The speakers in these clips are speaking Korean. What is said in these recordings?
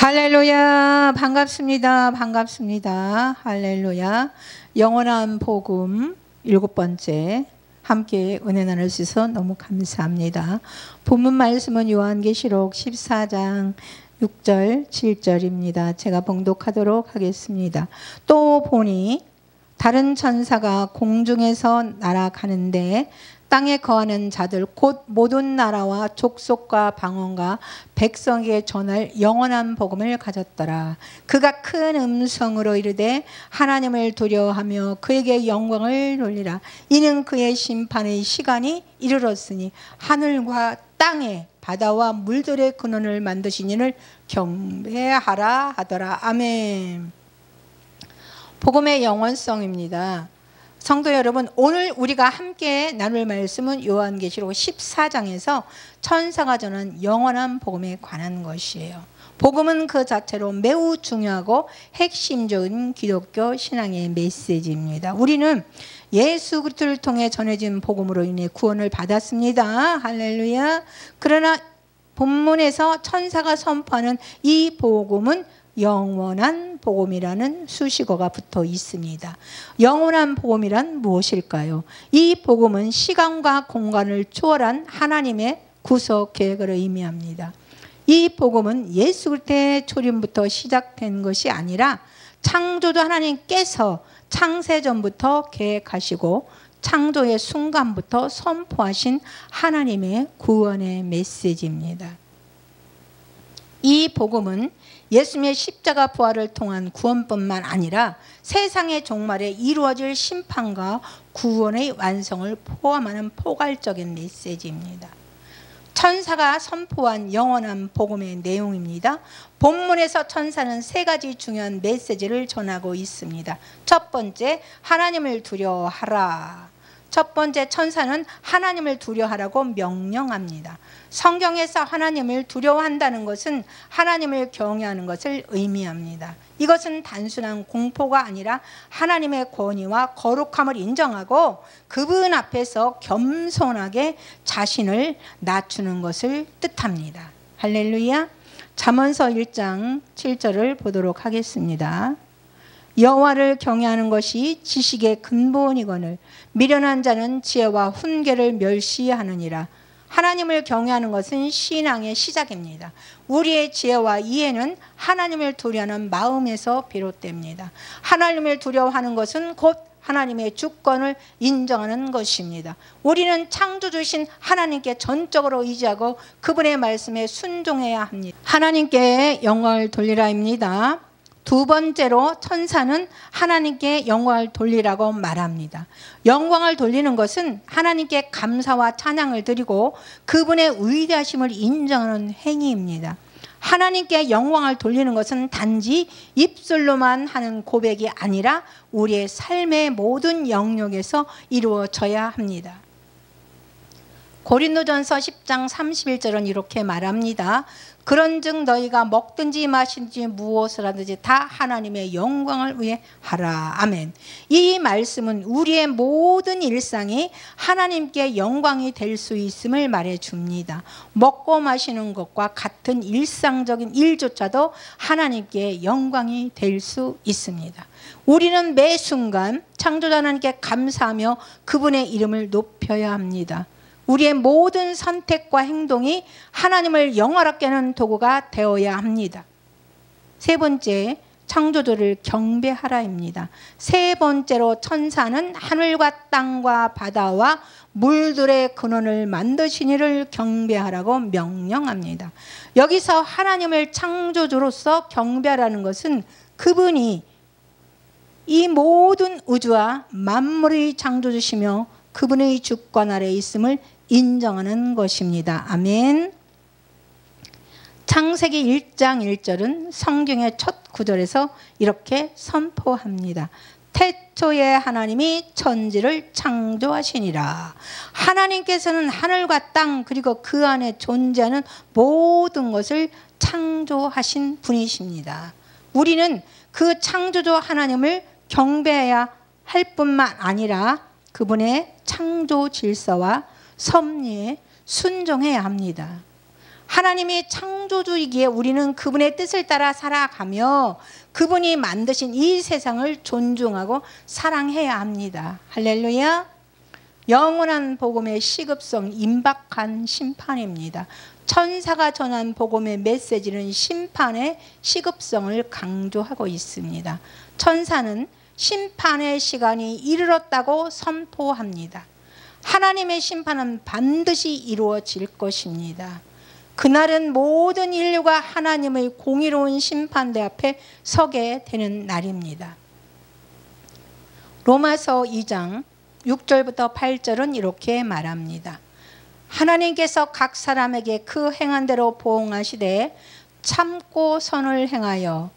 할렐루야. 반갑습니다. 반갑습니다. 할렐루야. 영원한 복음 7번째 함께 은혜 나눌 수 있어서 너무 감사합니다. 본문 말씀은 요한계시록 14장 6절 7절입니다. 제가 봉독하도록 하겠습니다. 또 보니 다른 천사가 공중에서 날아가는데 땅에 거하는 자들 곧 모든 나라와 족속과 방언과 백성에게 전할 영원한 복음을 가졌더라. 그가 큰 음성으로 이르되 하나님을 두려워하며 그에게 영광을 돌리라. 이는 그의 심판의 시간이 이르렀으니 하늘과 땅에 바다와 물들의 근원을 만드신 이를 경배하라 하더라. 아멘. 복음의 영원성입니다. 성도 여러분, 오늘 우리가 함께 나눌 말씀은 요한계시록 14장에서 천사가 전한 영원한 복음에 관한 것이에요. 복음은 그 자체로 매우 중요하고 핵심적인 기독교 신앙의 메시지입니다. 우리는 예수 그리스도를 통해 전해진 복음으로 인해 구원을 받았습니다. 할렐루야. 그러나 본문에서 천사가 선포하는 이 복음은 영원한 복음이라는 수식어가 붙어 있습니다. 영원한 복음이란 무엇일까요? 이 복음은 시간과 공간을 초월한 하나님의 구속 계획을 의미합니다. 이 복음은 예수 그리스도의 초림부터 시작된 것이 아니라 창조주 하나님께서 창세전부터 계획하시고 창조의 순간부터 선포하신 하나님의 구원의 메시지입니다. 이 복음은 예수님의 십자가 부활을 통한 구원뿐만 아니라 세상의 종말에 이루어질 심판과 구원의 완성을 포함하는 포괄적인 메시지입니다. 천사가 선포한 영원한 복음의 내용입니다. 본문에서 천사는 세 가지 중요한 메시지를 전하고 있습니다. 첫 번째, 하나님을 두려워하라. 첫 번째, 천사는 하나님을 두려워하라고 명령합니다. 성경에서 하나님을 두려워한다는 것은 하나님을 경외하는 것을 의미합니다. 이것은 단순한 공포가 아니라 하나님의 권위와 거룩함을 인정하고 그분 앞에서 겸손하게 자신을 낮추는 것을 뜻합니다. 할렐루야. 잠언서 1장 7절을 보도록 하겠습니다. 여호와를 경외하는 것이 지식의 근본이거늘 미련한 자는 지혜와 훈계를 멸시하느니라. 하나님을 경외하는 것은 신앙의 시작입니다. 우리의 지혜와 이해는 하나님을 두려워하는 마음에서 비롯됩니다. 하나님을 두려워하는 것은 곧 하나님의 주권을 인정하는 것입니다. 우리는 창조주신 하나님께 전적으로 의지하고 그분의 말씀에 순종해야 합니다. 하나님께 영광을 돌리라입니다. 두 번째로 천사는 하나님께 영광을 돌리라고 말합니다. 영광을 돌리는 것은 하나님께 감사와 찬양을 드리고 그분의 위대하심을 인정하는 행위입니다. 하나님께 영광을 돌리는 것은 단지 입술로만 하는 고백이 아니라 우리의 삶의 모든 영역에서 이루어져야 합니다. 고린도전서 10장 31절은 이렇게 말합니다. 그런즉 너희가 먹든지 마시든지 무엇을 하든지 다 하나님의 영광을 위해 하라. 아멘. 이 말씀은 우리의 모든 일상이 하나님께 영광이 될 수 있음을 말해줍니다. 먹고 마시는 것과 같은 일상적인 일조차도 하나님께 영광이 될 수 있습니다. 우리는 매 순간 창조자 하나님께 감사하며 그분의 이름을 높여야 합니다. 우리의 모든 선택과 행동이 하나님을 영화롭게 하는 도구가 되어야 합니다. 세 번째, 창조주를 경배하라입니다. 세 번째로 천사는 하늘과 땅과 바다와 물들의 근원을 만드신 이를 경배하라고 명령합니다. 여기서 하나님을 창조주로서 경배하라는 것은 그분이 이 모든 우주와 만물의 창조주시며 그분의 주권 아래에 있음을 인정하는 것입니다. 아멘. 창세기 1장 1절은 성경의 첫 구절에서 이렇게 선포합니다. 태초에 하나님이 천지를 창조하시니라. 하나님께서는 하늘과 땅 그리고 그 안에 존재하는 모든 것을 창조하신 분이십니다. 우리는 그 창조주 하나님을 경배해야 할 뿐만 아니라 그분의 창조 질서와 섭리에 순종해야 합니다. 하나님이 창조주이기에 우리는 그분의 뜻을 따라 살아가며 그분이 만드신 이 세상을 존중하고 사랑해야 합니다. 할렐루야. 영원한 복음의 시급성, 임박한 심판입니다. 천사가 전한 복음의 메시지는 심판의 시급성을 강조하고 있습니다. 천사는 심판의 시간이 이르렀다고 선포합니다. 하나님의 심판은 반드시 이루어질 것입니다. 그날은 모든 인류가 하나님의 공의로운 심판대 앞에 서게 되는 날입니다. 로마서 2장 6절부터 8절은 이렇게 말합니다. 하나님께서 각 사람에게 그 행한 대로 보응하시되 참고 선을 행하여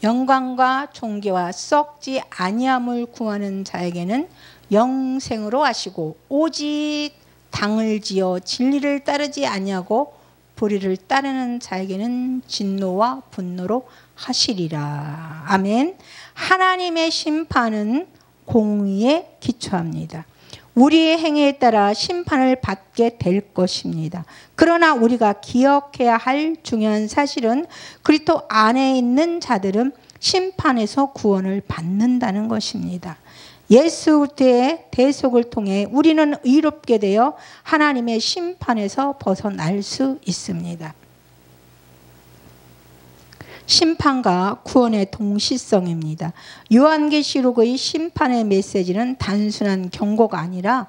영광과 존귀와 썩지 아니함을 구하는 자에게는 영생으로 하시고 오직 당을 지어 진리를 따르지 아니하고 불의를 따르는 자에게는 진노와 분노로 하시리라. 아멘. 하나님의 심판은 공의에 기초합니다. 우리의 행위에 따라 심판을 받게 될 것입니다. 그러나 우리가 기억해야 할 중요한 사실은 그리스도 안에 있는 자들은 심판에서 구원을 받는다는 것입니다. 예수 그리스도의 대속을 통해 우리는 의롭게 되어 하나님의 심판에서 벗어날 수 있습니다. 심판과 구원의 동시성입니다. 요한계시록의 심판의 메시지는 단순한 경고가 아니라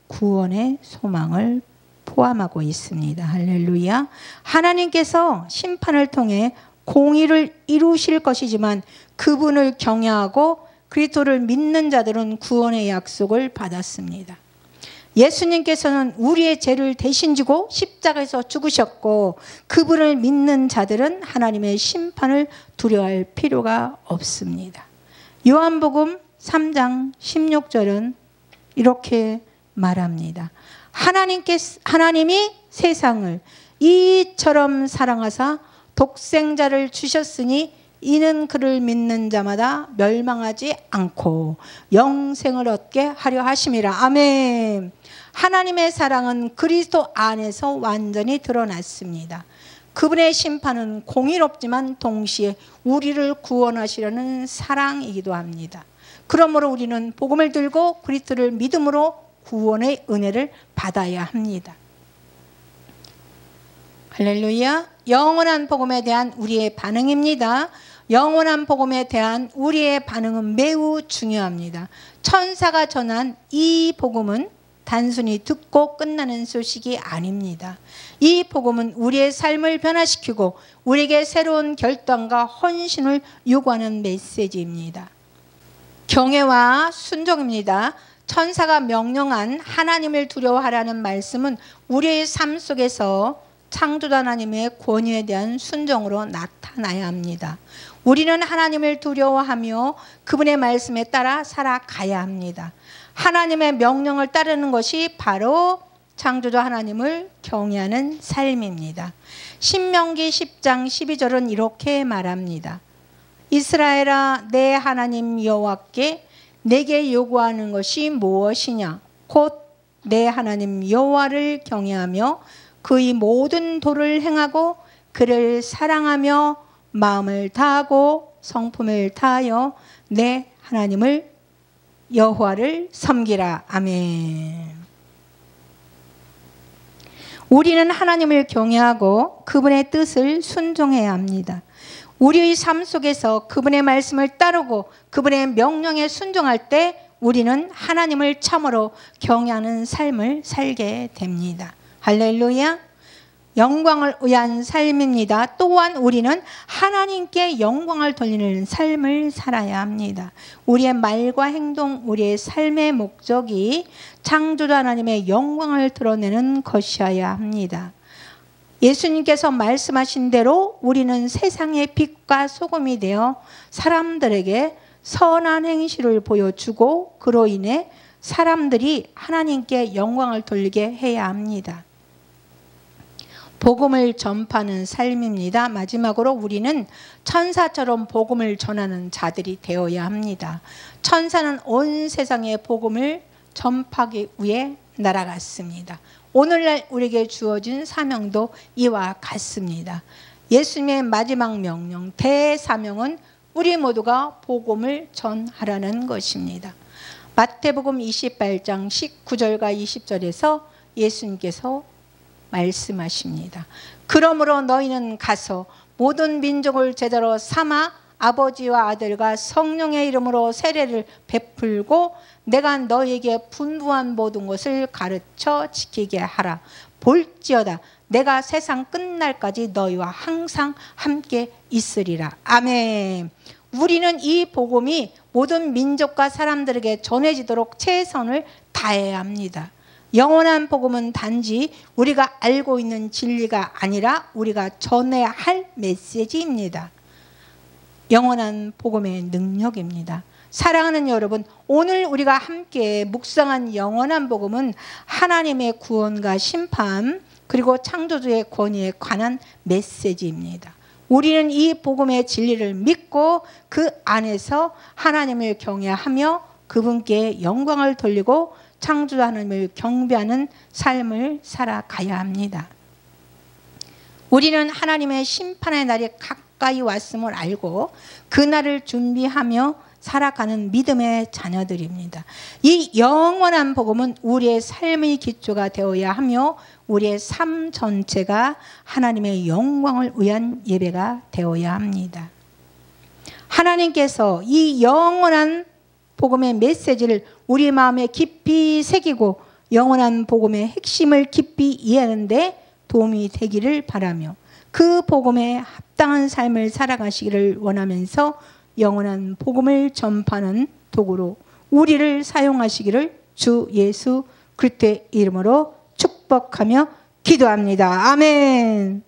구원의 소망을 포함하고 있습니다. 할렐루야. 하나님께서 심판을 통해 공의를 이루실 것이지만 그분을 경외하고 그리스도를 믿는 자들은 구원의 약속을 받았습니다. 예수님께서는 우리의 죄를 대신 지고 십자가에서 죽으셨고 그분을 믿는 자들은 하나님의 심판을 두려워할 필요가 없습니다. 요한복음 3장 16절은 이렇게 말합니다. 하나님이 세상을 이처럼 사랑하사 독생자를 주셨으니 이는 그를 믿는 자마다 멸망하지 않고 영생을 얻게 하려 하심이라. 아멘. 하나님의 사랑은 그리스도 안에서 완전히 드러났습니다. 그분의 심판은 공의롭지만 동시에 우리를 구원하시려는 사랑이기도 합니다. 그러므로 우리는 복음을 들고 그리스도를 믿음으로 구원의 은혜를 받아야 합니다. 할렐루야. 영원한 복음에 대한 우리의 반응입니다. 영원한 복음에 대한 우리의 반응은 매우 중요합니다. 천사가 전한 이 복음은 단순히 듣고 끝나는 소식이 아닙니다. 이 복음은 우리의 삶을 변화시키고 우리에게 새로운 결단과 헌신을 요구하는 메시지입니다. 경외와 순종입니다. 천사가 명령한 하나님을 두려워하라는 말씀은 우리의 삶 속에서 창조자 하나님의 권위에 대한 순종으로 나타나야 합니다. 우리는 하나님을 두려워하며 그분의 말씀에 따라 살아가야 합니다. 하나님의 명령을 따르는 것이 바로 창조자 하나님을 경외하는 삶입니다. 신명기 10장 12절은 이렇게 말합니다. 이스라엘아 내 하나님 여호와께 내게 요구하는 것이 무엇이냐? 곧 내 하나님 여호와를 경외하며 그의 모든 도를 행하고 그를 사랑하며 마음을 다하고 성품을 다하여 내 하나님을 여호와를 섬기라. 아멘. 우리는 하나님을 경외하고 그분의 뜻을 순종해야 합니다. 우리의 삶 속에서 그분의 말씀을 따르고 그분의 명령에 순종할 때 우리는 하나님을 참으로 경외하는 삶을 살게 됩니다. 할렐루야. 영광을 위한 삶입니다. 또한 우리는 하나님께 영광을 돌리는 삶을 살아야 합니다. 우리의 말과 행동, 우리의 삶의 목적이 창조자 하나님의 영광을 드러내는 것이어야 합니다. 예수님께서 말씀하신 대로 우리는 세상의 빛과 소금이 되어 사람들에게 선한 행실을 보여주고 그로 인해 사람들이 하나님께 영광을 돌리게 해야 합니다. 복음을 전파하는 삶입니다. 마지막으로 우리는 천사처럼 복음을 전하는 자들이 되어야 합니다. 천사는 온 세상에 복음을 전파하기 위해 날아갔습니다. 오늘날 우리에게 주어진 사명도 이와 같습니다. 예수님의 마지막 명령, 대사명은 우리 모두가 복음을 전하라는 것입니다. 마태복음 28장 19절과 20절에서 예수님께서 말씀하십니다. 그러므로 너희는 가서 모든 민족을 제자로 삼아 아버지와 아들과 성령의 이름으로 세례를 베풀고 내가 너희에게 분부한 모든 것을 가르쳐 지키게 하라. 볼지어다 내가 세상 끝날까지 너희와 항상 함께 있으리라. 아멘. 우리는 이 복음이 모든 민족과 사람들에게 전해지도록 최선을 다해야 합니다. 영원한 복음은 단지 우리가 알고 있는 진리가 아니라 우리가 전해야 할 메시지입니다. 영원한 복음의 능력입니다. 사랑하는 여러분, 오늘 우리가 함께 묵상한 영원한 복음은 하나님의 구원과 심판 그리고 창조주의 권위에 관한 메시지입니다. 우리는 이 복음의 진리를 믿고 그 안에서 하나님을 경외하며 그분께 영광을 돌리고 창조주 하나님을 경배하는 삶을 살아가야 합니다. 우리는 하나님의 심판의 날이 가까이 왔음을 알고 그 날을 준비하며 살아가는 믿음의 자녀들입니다. 이 영원한 복음은 우리의 삶의 기초가 되어야 하며 우리의 삶 전체가 하나님의 영광을 위한 예배가 되어야 합니다. 하나님께서 이 영원한 복음의 메시지를 우리 마음에 깊이 새기고 영원한 복음의 핵심을 깊이 이해하는 데 도움이 되기를 바라며 그 복음에 합당한 삶을 살아가시기를 원하면서 영원한 복음을 전파하는 도구로 우리를 사용하시기를 주 예수 그리스도의 이름으로 축복하며 기도합니다. 아멘.